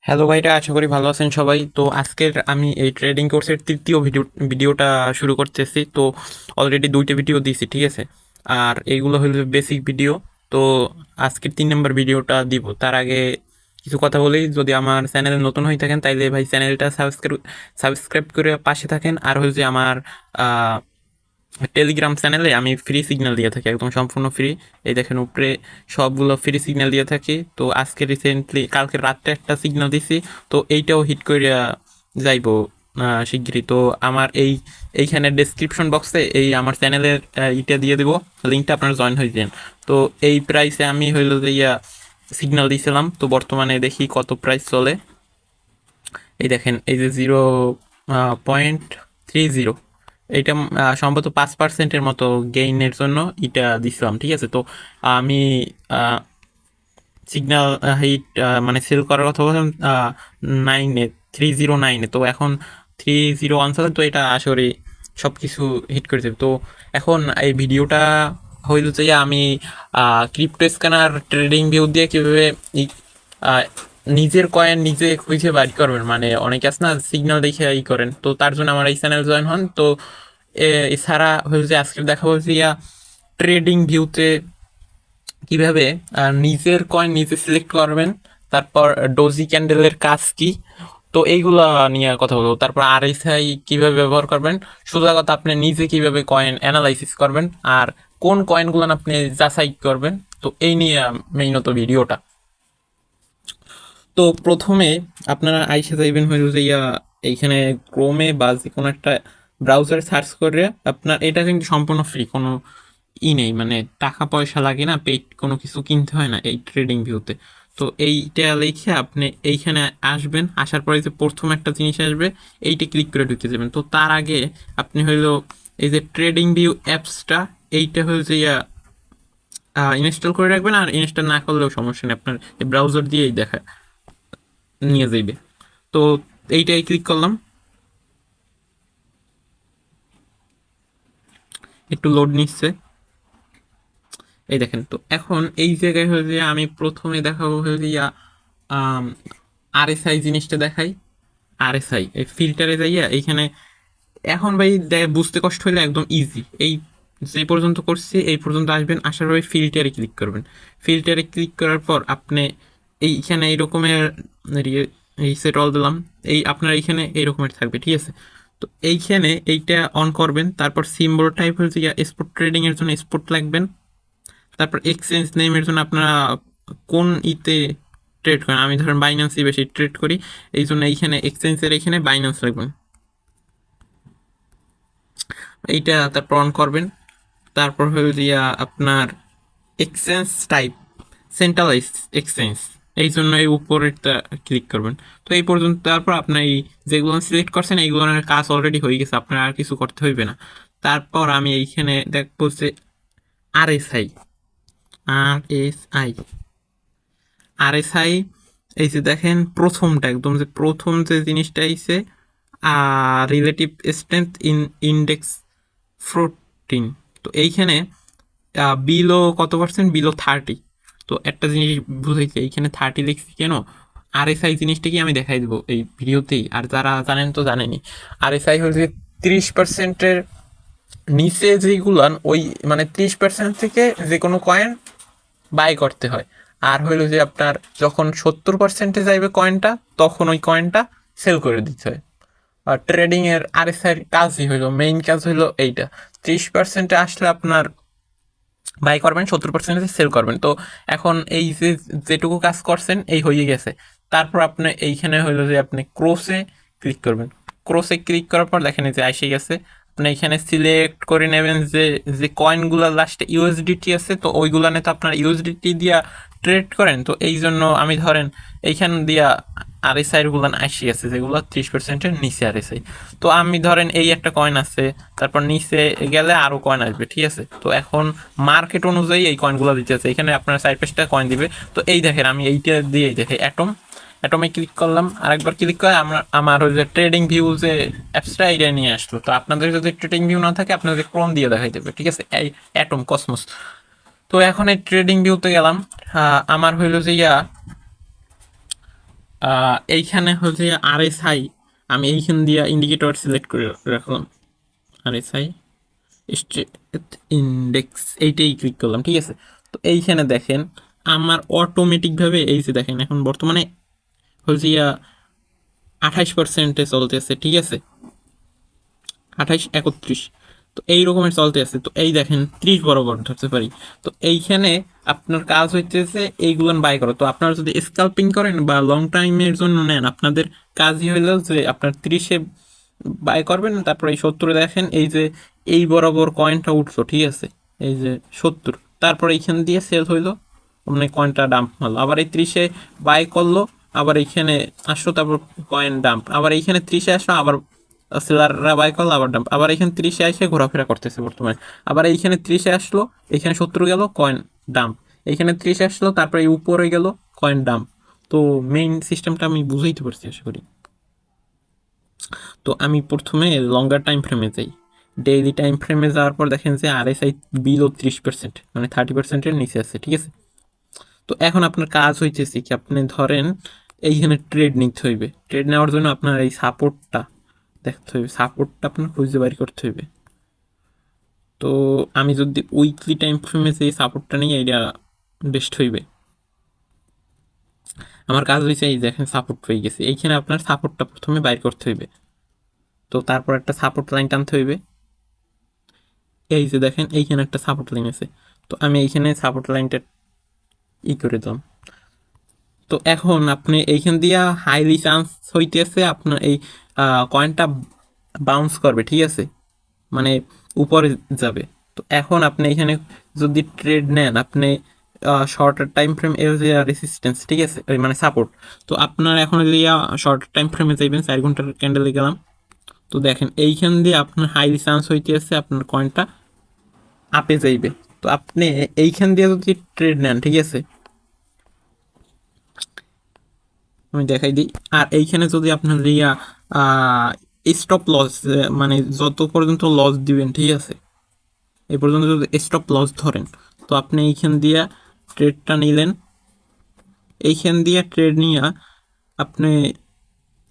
Hello ভাইরা, আশা করি ভালো আছেন সবাই। তো আজকের আমি এই ট্রেডিং কোর্সের তৃতীয় ভিডিওটা শুরু করতেছি। তো অলরেডি দুইটা ভিডিও দিয়েছি, ঠিক আছে। আর এইগুলো হলো বেসিক ভিডিও। তো আজকের 3 নম্বর ভিডিওটা দিব। তার আগে কিছু কথা বলি, যদি আমার চ্যানেলে নতুন হয়ে থাকেন তাইলে ভাই চ্যানেলটা সাবস্ক্রাইব করে পাশে থাকেন। আর হচ্ছে আমার টেলিগ্রাম চ্যানেলে আমি ফ্রি সিগন্যাল দিয়ে থাকি, একদম সম্পূর্ণ ফ্রি। এই দেখেন উপরে সবগুলো ফ্রি সিগন্যাল দিয়ে থাকি। তো আজকে রিসেন্টলি কালকে রাত্রে একটা সিগন্যাল দিছি, তো এইটাও হিট করে যাইবো শিগগিরই। তো আমার এইখানে ডেসক্রিপশন বক্সে এই আমার চ্যানেলের ইটা দিয়ে দিব, লিঙ্কটা আপনারা জয়েন হয়ে যান। তো এই প্রাইসে আমি হইলো যে সিগন্যাল দিয়েছিলাম। তো বর্তমানে দেখি কত প্রাইস চলে। এই দেখেন, এই যে 0.30, এইটা সম্ভবত 5%-এর মতো গেইনের জন্য এটা দিছিলাম, ঠিক আছে। তো আমি সিগন্যাল হিট মানে সেল করার কথা বললাম 9-এ, 309-এ। তো এখন 301 চলে। তো এটা আসলে সব কিছু হিট করে দেবে। তো এখন এই ভিডিওটা হইল যে আমি ক্রিপ্টো স্ক্যানার ট্রেডিং ভিউ দিয়ে কীভাবে আহ, নিজের কয়েন নিজে খুঁজে বাড়ি করবেন, মানে অনেকে আছে না সিগন্যাল দেখে করেন। তো তার জন্য আমার এই চ্যানেল জয়েন হন। তো এছাড়া হয়েছে আজকে দেখাবো যে ট্রেডিং ভিউতে কিভাবে নিজের কয়েন নিজে সিলেক্ট করবেন, তারপর ডোজি ক্যান্ডেলের কাজ কি, তো এইগুলা নিয়ে কথা বলবো। তারপর আরএসআই কিভাবে ব্যবহার করবেন, সোজা কথা আপনি নিজে কিভাবে কয়েন অ্যানালাইসিস করবেন, আর কোন কয়েনগুলো আপনি যাচাই করবেন। তো এই নিয়ে মেইনত ভিডিওটা। তো প্রথমে আপনারা আইসা যাইবেন হইল যে এইখানে ক্রোমে বা যে কোনো একটা ব্রাউজারে সার্চ করে। আপনার এটা কিন্তু সম্পূর্ণ ফ্রি, কোনো নেই, মানে টাকা পয়সা লাগে না, পেইড কোনো কিছু কিনতে হয় না এই ট্রেডিং ভিউতে। তো এইটা লিখে আপনি এইখানে আসবেন, আসার পরে যে প্রথম একটা জিনিস আসবে এইটা ক্লিক করে ঢুকে যাবেন। তো তার আগে আপনি হইলো এই যে ট্রেডিং ভিউ অ্যাপসটা, এইটা হচ্ছে ইনস্টল করে রাখবেন। আর ইনস্টল না করলেও সমস্যা নেই, আপনার এই ব্রাউজার দিয়েই দেখা নিয়ে যাইবে। তো এইটাই ক্লিক করলাম, একটু লোড নিচ্ছে। এই দেখেন, তো এখন এই জায়গায় হয়ে যে আমি প্রথমে দেখাবো হয়ে যে আরএসআই জিনিসটা দেখাই। আরএসআই এই ফিল্টারে যাইয়া এইখানে এখন ভাই বুঝতে কষ্ট হলে একদম ইজি। এই যে পর্যন্ত করছি এই পর্যন্ত আসবেন, আসার পরে ফিল্টারে ক্লিক করবেন। ফিল্টারে ক্লিক করার পর আপনি এইখানে এই রকমের রিসেট অল দিলাম, এই আপনার এইখানে এই রকমের থাকবে, ঠিক আছে। তো এইখানে এইটা অন করবেন। তারপর সিম্বল টাইপ হচ্ছে স্পট ট্রেডিং এর জন্য স্পট লাগবেন। তারপর এক্সচেঞ্জ নেমের জন্য আপনারা কোন ট্রেড করেন, আমি ধরেন বাইন্যান্সই বেশি ট্রেড করি, এই জন্য এইখানে এক্সচেঞ্জের এখানে বাইন্যান্স রাখবেন, এইটা তারপর অন করবেন। তারপর হলো আপনার এক্সচেঞ্জ টাইপ সেন্ট্রালাইজ এক্সচেঞ্জ, এই জন্য এই উপরেরটা ক্লিক করবেন। তো এই পর্যন্ত তারপর আপনার এই যেগুলো সিলেক্ট করছেন এইগুলোর কাজ অলরেডি হয়ে গেছে, আপনার আর কিছু করতে হইবে না। তারপর আমি এইখানে দেখবো যে আরএসআই, আরএসআই, আরএসআই, এই যে দেখেন প্রথমটা একদম যে প্রথম যে জিনিসটা আইছে রিলেটিভ স্ট্রেংথ ইন ইন্ডেক্স 14। তো এইখানে বিলো কত পার্সেন্ট, বিলো 30। তো একটা জিনিস বুঝাইছে এইখানে 30 লিখছি কেন, আরএসআই জিনিসটা কি আমি দেখাই দেবো এই ভিডিওতেই, আর যারা জানেন তো জানেনি। আরএসআই হচ্ছে 30%-এর নিচে যেগুলান ওই, মানে 30% থেকে যে কোনো কয়েন বাই করতে হয়। আর হইলো যে আপনার যখন 70%-এ যাইবে কয়েনটা, তখন ওই কয়েনটা সেল করে দিতে হয়। আর ট্রেডিং এর আরএসআই কাজই হইলো, মেইন কাজ হইলো এইটা। 30%-এ আসলে আপনার বাই করবেন, 70%-এ সেল করবেন। তো এখন এই যে যেটুকু কাজ করছেন এই হয়ে গেছে। তারপর আপনি এইখানে হইলো যে আপনি ক্রোসে ক্লিক করবেন। ক্রোসে ক্লিক করার পর দেখেন এই যে এসে গেছে। আপনি এখানে সিলেক্ট করে নেবেন যে যে কয়েনগুলো লাস্টে ইউএসডিটি আছে, তো ওইগুলানে তো আপনার ইউএসডিটি দিয়া ট্রেড করেন। তো এই জন্য আমি ধরেন এইখান দিয়া আরএসআই গুলান আসি আছে যেগুলো 30%-এর নিচে আরএসআই। তো আমি ধরেন এই একটা কয়েন আছে, তারপর নিচে গেলে আরো কয়েন আসবে, ঠিক আছে। তো এখন মার্কেট অনুযায়ী এই কয়েনগুলো দিতে আছে, এখানে আপনার সাইড পেজটা কয়েন দিবে। তো এই দেখেন আমি এইটা দিয়েই দেখি অ্যাটম, অ্যাটমে ক্লিক করলাম, আরেকবার ক্লিক করে আমার ওই যে ট্রেডিং ভিউ যে অ্যাপসটা এইটা নিয়ে আসলো। তো আপনাদের যদি ট্রেডিং ভিউ না থাকে আপনাদের ক্রোম দিয়ে দেখাই দেবে, ঠিক আছে, এই অ্যাটম কসমোস। তো এখন এই ট্রেডিং ভিউতে গেলাম, আমার হইলো যে এইখানে হচ্ছে আরএসআই, আমি এইখান দিয়ে ইন্ডিকেটর সিলেক্ট করে রাখলাম, আরএসআই ইন্ডেক্স, এইটাই ক্লিক করলাম, ঠিক আছে। তো এইখানে দেখেন আমার অটোমেটিকভাবে এই যে দেখেন এখন বর্তমানে হচ্ছে 28% চলতেছে, ঠিক আছে, 28 31। তো এই রকমের চলতে আছে, তো এই দেখেন 30 বরাবর ধরতে পারি। তো এইখানে আপনার কাজ হইতেছে এইগুলো বাই করা। তো আপনারা যদি স্কাল্পিং করেন বা লং টাইমের জন্য নেন, আপনাদের কাজই হইলো যে আপনার 30-এ বাই করবেন, তারপর এই 70-এ দেখেন এই যে এই বরাবর কয়েনটা উঠলো, ঠিক আছে, এই যে 70, তারপর এইখান দিয়ে সেল হইলো, মানে কয়েনটা ডাম্প হলো, আবার এই 30-এ বাই করলো, আবার এইখানে আসলো, তারপর কয়েন ডাম্প, আবার এইখানে 30-এ আসলো, আবার সেলাররা বাই করলো, আবার ডাম্প, আবার এখানে 30-এ এসে ঘোরাফেরা করতেছে বর্তমানে, আবার এইখানে 30-এ আসলো, এখানে 70 গেল, কয়েন ডাম্প, এইখানে 30 আসলো, তারপরে এই উপরে গেল, কয়েন ডাম্প। তো মেইন সিস্টেমটা আমি বুঝাইতে পারছি আশা করি। তো আমি প্রথমে লঙ্গার টাইম ফ্রেমে যাই, ডেইলি টাইম ফ্রেমে যাওয়ার পর দেখেন যে আরএসআই বিলো 30%, মানে 30%-এর নিচে আছে, ঠিক আছে। তো এখন আপনার কাজ হইতেছে কি, আপনি ধরেন এইখানে ট্রেড নিতে হইবে, ট্রেড নেওয়ার জন্য আপনার এই সাপোর্টটা দেখতে হইবে, সাপোর্টটা আপনার খুঁজে বের করতে হইবে। তো আমি যদি উইকলি টাইম ফ্রেমে সেই সাপোর্টটা নিই, এটা বেস্ট হইবে। আমার কাজ হয়েছে এই দেখেন সাপোর্ট পেয়ে গেছে, এইখানে আপনার সাপোর্টটা প্রথমে বাইর করতে হইবে। তো তারপর একটা সাপোর্ট লাইন টানতে হইবে, এই যে দেখেন এইখানে একটা সাপোর্ট লাইন আছে, তো আমি এইখানে সাপোর্ট লাইনটা করে দিলাম। তো এখন আপনি এইখান দিয়া হাইলি চান্স হইতেছে আপনার এই কয়েনটা বাউন্স করবে, ঠিক আছে, মানে উপরে যাবে। তো এখন আপনি এখানে যদি ট্রেড নেন, আপনি শর্টার টাইম ফ্রেম এর যে রেসিস্টেন্স, ঠিক আছে, মানে সাপোর্ট, তো আপনার এখন যদি শর্টার টাইম ফ্রেমে যাইবেন, 4 ঘন্টার ক্যান্ডেলে গেলাম, তো দেখেন এইখান দিয়ে আপনার হাইলি চান্স হইতেছে আপনার কয়েনটা আপে যাইবে। তো আপনি এইখান দিয়ে যদি ট্রেড নেন, ঠিক আছে, আমি দেখাই দিই। আর এইখানে যদি আপনার স্টপ লস, মানে যত পর্যন্ত লস দিবেন, ঠিক আছে, এই পর্যন্ত যদি স্টপ লস ধরেন, তো আপনি এইখান দিয়ে ট্রেডটা নিলেন, এইখান দিয়ে ট্রেড নিয়ে আপনি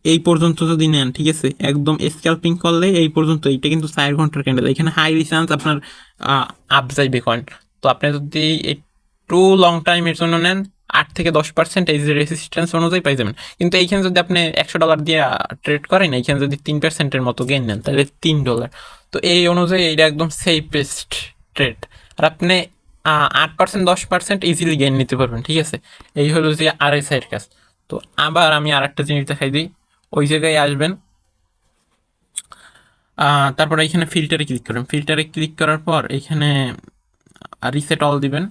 এই পর্যন্ত যদি নেন, ঠিক আছে, একদম স্ক্যাল্পিং করলে এই পর্যন্ত, এইটা কিন্তু 4 ঘন্টার ক্যান্ডেল, এখানে হাই চান্স আপনার আপ যাইবে কয়েন। তো আপনি যদি একটু লং টাইমের জন্য নেন, 8 থেকে 10% এই যে রেসিস্ট্যান্স অনুযায়ী পাই যাবেন। কিন্তু এইখানে যদি আপনি $100 দিয়ে ট্রেড করেন, এইখানে যদি 3%-এর মতো গেইন নেন, তাহলে $3। তো এই অনুযায়ী এটা একদম সেফেস্ট ট্রেড। আর আপনি 8% 10% ইজিলি গেইন নিতে পারবেন, ঠিক আছে। এই হলো যে আরএসআই এর কাজ। তো আবার আমি আর একটা জিনিস দেখাই দিই, ওই জায়গায় আসবেন, তারপর এখানে ফিল্টারে ক্লিক করবেন, ফিল্টারে ক্লিক করার পর এখানে রিসেট অল দিবেন,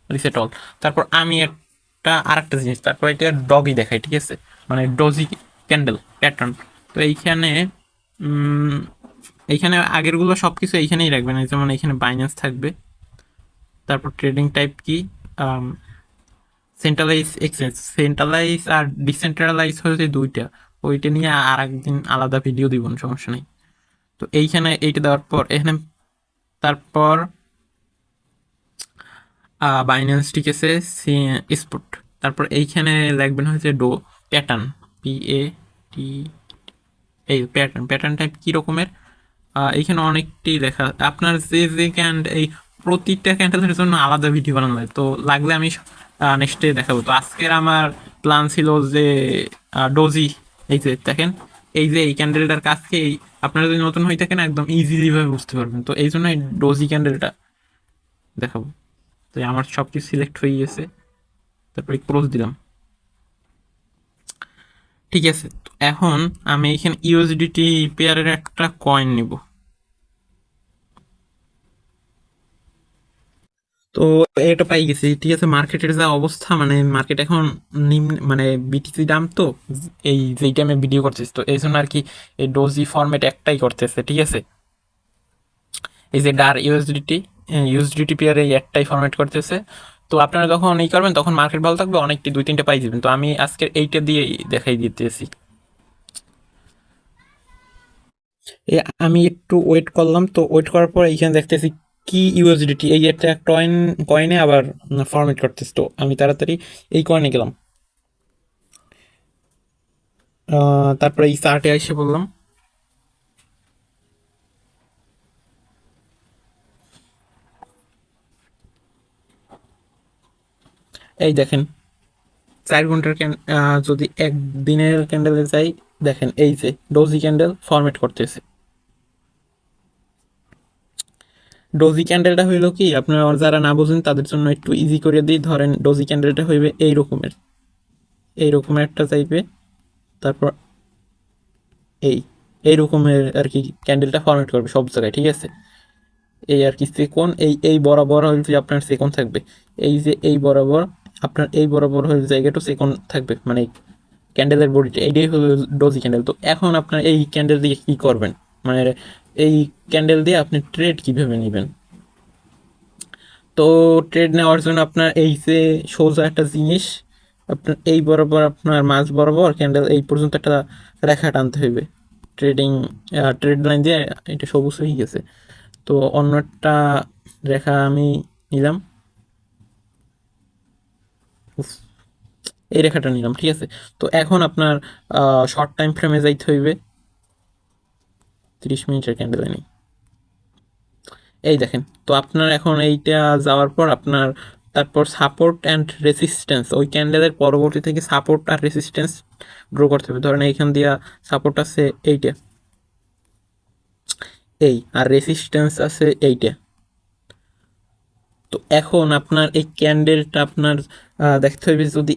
রিসেট অল। তারপর আমি একটা আর একটা জিনিস, তারপর এটা ডগি দেখাই, ঠিক আছে, মানে ডজি ক্যান্ডেল প্যাটার্ন। তো এইখানে এইখানে আগেরগুলো সব কিছু এইখানেই রাখবেন, যেমন এখানে বাইন্যান্স থাকবে, তারপর ট্রেডিং টাইপ কি, সেন্ট্রালাইজ এক্সচেঞ্জ, সেন্ট্রালাইজ আর ডিসেন্ট্রালাইজ হয়েছে দুইটা, ওইটা নিয়ে আর একদিন আলাদা ভিডিও দিব, সমস্যা নেই। তো এইখানে এইটা দেওয়ার পর এখানে তারপর বাইন্যান্স, ঠিক আছে, স্পট, তারপর এইখানে লিখবেন হচ্ছে ডো প্যাটার্ন, PAT, এই প্যাটার্ন, প্যাটার্ন টাইপ কী রকমের, এইখানে অনেকটি লেখা, আপনার যে যে এই প্রতিটা ক্যান্ডেলের জন্য আলাদা ভিডিও বানানো হয়, তো লাগলে আমি নেক্সটে দেখাবো। তো আজকের আমার প্ল্যান ছিল যে ডোজি, এই যে দেখেন এই যে এই ক্যান্ডেলটার কাজকে আপনারা যদি নতুন হয়ে থাকেন একদম ইজিলি ভাবে বুঝতে পারবেন, তো এই জন্য এই ডোজি ক্যান্ডেলটা দেখাবো। তো আমার সব কিছু সিলেক্ট হয়ে গেছে, তারপরে ক্লোজ দিলাম, ঠিক আছে। তো এখন আমি এখানে ইউএসডিটি পেয়ারের একটা কয়েন নিব। তো এটা পাই গেছি, ঠিক আছে। মার্কেটের যা অবস্থা, মানে মার্কেট এখন নিম্ন, মানে বিটিসি দাম তো, এই যেই টাইমে ভিডিও করতেছি, তো এই জন্য আর কি এই ডোজি ফরম্যাট একটাই করতেছে, ঠিক আছে। এই যে ডার ইউএসডিটি, ইউএসডিটি পেয়ার এই একটাই ফরম্যাট করতেছে। তো আপনারা যখন এই করবেন তখন মার্কেট ভালো থাকবে, অনেকটি 2-3টে পাই যাবেন। তো আমি আজকের এইটা দিয়ে দেখাই দিতেছি। আমি একটু ওয়েট করলাম, তো ওয়েট করার পর এইখানে দেখতেছি কি ইউএসডিটি, এই একটা কয়েনে আবার ফরম্যাট করতেছে, তো আমি তাড়াতাড়ি এই কয়েনে গেলাম। তারপরে এই চার্টে এসে বললাম, এই দেখেন 4 ঘন্টার যদি একদিনের ক্যান্ডেলে যাই, দেখেন এই যে ডোজি ক্যান্ডেল ফরম্যাট করতেছে। ডোজি ক্যান্ডেলটা হইলো কি, আপনারা যারা না বুঝেন তাদের জন্য একটু ইজি করে দিই। ধরেন ডোজি ক্যান্ডেলটা হইবে এই রকমের একটা চাইবে, তারপর এই এই রকমের আর কি ক্যান্ডেলটা ফরম্যাট করবে সব জায়গায়, ঠিক আছে। এই আর কি সেকোন, এই বরাবর হলে যে আপনার সেকোন থাকবে, এই যে এই বরাবর আপনার এই বরাবর হলে জায়গাটা সেকোন থাকবে, মানে ক্যান্ডেলের বডিটা এইটাই হলো ডোজি ক্যান্ডেল। তো এখন আপনার এই ক্যান্ডেল দিয়ে কি করবেন, মানে এই ক্যান্ডেল দিয়ে আপনি ট্রেড কিভাবে নেবেন। তো ট্রেড নেওয়ার জন্য আপনার এই যে সোজা একটা জিনিস, আপনার এই বরাবর আপনার মাঝ বরাবর ক্যান্ডেল এই পর্যন্ত একটা রেখা টানতে হইবে। ট্রেডিং ট্রেড লাইন দিয়ে এটা সবুজ হয়ে গেছে। তো অন্য একটা রেখা আমি নিলাম, উফ, এই রেখাটা নিলাম, ঠিক আছে। তো এখন আপনার শর্ট টাইম ফ্রেমে যাইতে হইবে, 30 মিনিটের ক্যান্ডেলে নেই। এই দেখেন, তো আপনার এখন এইটা যাওয়ার পর আপনার তারপর সাপোর্ট অ্যান্ড রেসিস্ট্যান্স, ওই ক্যান্ডেলের পরবর্তী থেকে সাপোর্ট আর রেসিস্ট্যান্স ড্র করতে হবে। ধরেন এইখান দিয়া সাপোর্ট আছে এইটা, এই আর রেসিস্ট্যান্স আছে এইটা। তো এখন আপনার এই ক্যান্ডেলটা আপনার দেখতে হবে, যদি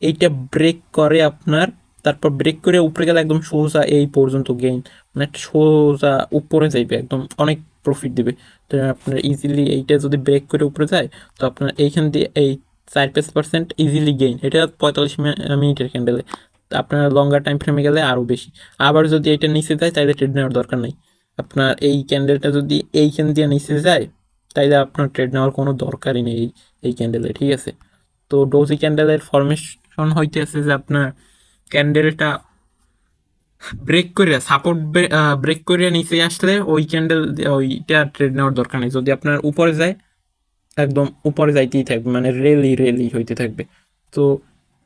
এইটা ব্রেক করে আপনার, তারপর ব্রেক করে উপরে গেলে একদম সোজা এই পর্যন্ত গেইন, মানে একটা সোজা উপরে যাইবে, একদম অনেক প্রফিট দিবে। তো আপনার ইজিলি এইটা যদি ব্রেক করে উপরে যায়, তো আপনার এইখান দিয়ে এই 4-5% ইজিলি গেইন, এটা 45 মিনিটের ক্যান্ডেলে। আপনার লঙ্গার টাইম ফ্রেমে গেলে আরও বেশি। আবার যদি এটা নিচে যায় তাহলে ট্রেড নেওয়ার দরকার নাই। আপনার এই ক্যান্ডেলটা যদি এইখান দিয়ে নিচে যায়, তাইলে আপনার ট্রেড নেওয়ার কোনো দরকারই নেই এই ক্যান্ডেলে, ঠিক আছে। তো ডোজি ক্যান্ডেলের ফরমেশন হইতেছে যে আপনার ক্যান্ডেলটা ব্রেক করে সাপোর্ট ব্রেক করে নিচে আসলে ওই ক্যান্ডেল ওইটা ট্রেড নেওয়ার দরকার নেই। যদি আপনার উপরে যায়, একদম উপরে যাইতেই থাকবে, মানে রেলি রেলি হইতে থাকবে। তো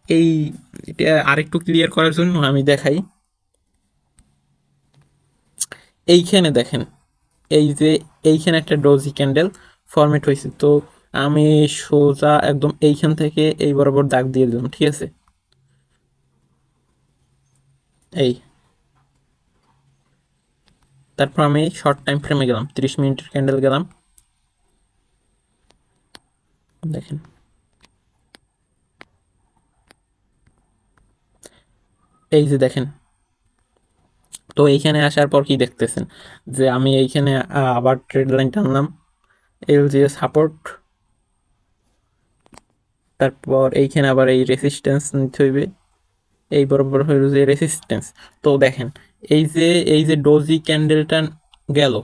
এই এটা আরেকটু ক্লিয়ার করার জন্য আমি দেখাই, এইখানে দেখেন, এই যে এইখানে একটা ডোজি ক্যান্ডেল ফরম্যাট হয়েছে। তো আমি সোজা একদম এইখান থেকে এই বরাবর দাগ দিয়ে দিলাম, ঠিক আছে। এই তারপর আমি শর্ট টাইম ফ্রেমে গেলাম, 30 মিনিটের ক্যান্ডেল গেলাম, দেখেন এই যে দেখেন। তো এইখানে আসার পর কি দেখতেছেন, যে আমি এইখানে আবার ট্রেড লাইন টানলাম, এল যে সাপোর্ট, তারপর এইখানে আবার এই রেসিস্ট্যান্স নিতে হইবে, এই বরাবর হইল যে রেসিস্ট্যান্স। তো দেখেন এই যে ডোজি ক্যান্ডেলটা গেল,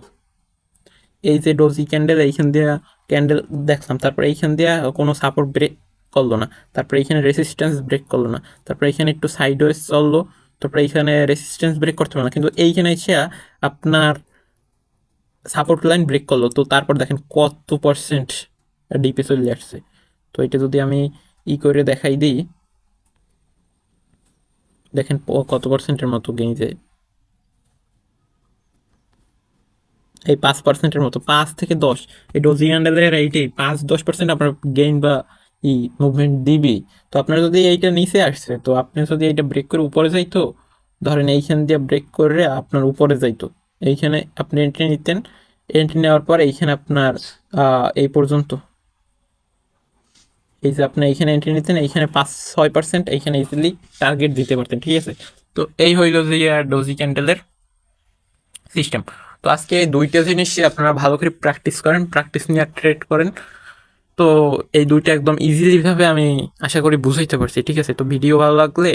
এই যে ডোজি ক্যান্ডেল এইখান দিয়ে ক্যান্ডেল দেখলাম, তারপর এইখান দিয়ে কোনো সাপোর্ট ব্রেক করলো না, তারপর এইখানে রেসিস্ট্যান্স ব্রেক করলো না, তারপর এইখানে একটু সাইডওয়েজ চললো, তারপর এইখানে রেসিস্ট্যান্স ব্রেক করতে পারলো না, কিন্তু এইখানে এসে আপনার সাপোর্ট লাইন ব্রেক করলো। তো তারপর দেখেন কত পার্সেন্ট ডিপে চলে আসছে। তো এটা যদি আমি করে দেখাই দিই, দেখেন কত পার্সেন্টের মতো গেইন যায়, এই 5%-এর মতো, 5 থেকে 10, এই ডোজি ক্যান্ডেলের এইটাই 5-10% আপনার গেইন বা মুভমেন্ট দিবি। তো আপনার যদি এইটা নিচে আসছে, তো আপনি যদি এইটা ব্রেক করে উপরে যাইতো, ধরেন এইখান দিয়ে ব্রেক করে আপনার উপরে যাইতো, এইখানে আপনি এন্ট্রি নিতেন, এন্ট্রি নেওয়ার পর এইখানে আপনার এই পর্যন্ত, এই যে আপনি এইখানে এন্ট্রি নিতেন, এইখানে 5-6% এইখানে ইজিলি টার্গেট দিতে পারতেন, ঠিক আছে। তো এই হইল যে ডোজি ক্যান্ডেলের সিস্টেম। তো আজকে এই দুইটা জিনিস আপনারা ভালো করে প্র্যাকটিস করেন, প্র্যাকটিস নিয়ে ট্রেড করেন। তো এই দুইটা একদম ইজিলি ভাবে আমি আশা করি বুঝাইতে পারছি, ঠিক আছে। তো ভিডিও ভালো লাগলে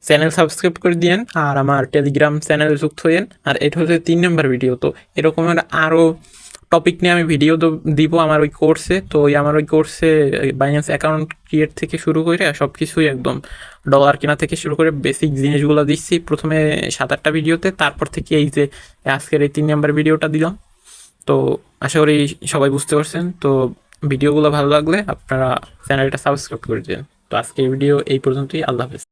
চ্যানেল সাবস্ক্রাইব করে দিয়েন, আর আমার টেলিগ্রাম চ্যানেলে যুক্ত হইয়েন। আর এটা হচ্ছে 3 নম্বর ভিডিও। তো এরকমের আরও টপিক নিয়ে আমি ভিডিও দিব আমার ওই কোর্সে। তো আমার ওই কোর্সে বাইন্যান্স অ্যাকাউন্ট ক্রিয়েট থেকে শুরু করে সব কিছুই একদম ডলার কেনা থেকে শুরু করে বেসিক জিনিসগুলো দিচ্ছি প্রথমে 7-8টা ভিডিওতে, তারপর থেকে এই যে আজকের এই 3 নম্বর ভিডিওটা দিলাম। তো আশা করি সবাই বুঝতে পারছেন। তো ভিডিওগুলো ভালো লাগলে আপনারা চ্যানেলটা সাবস্ক্রাইব করে দিন। তো আজকের ভিডিও এই পর্যন্তই, আল্লাহ হাফেজ।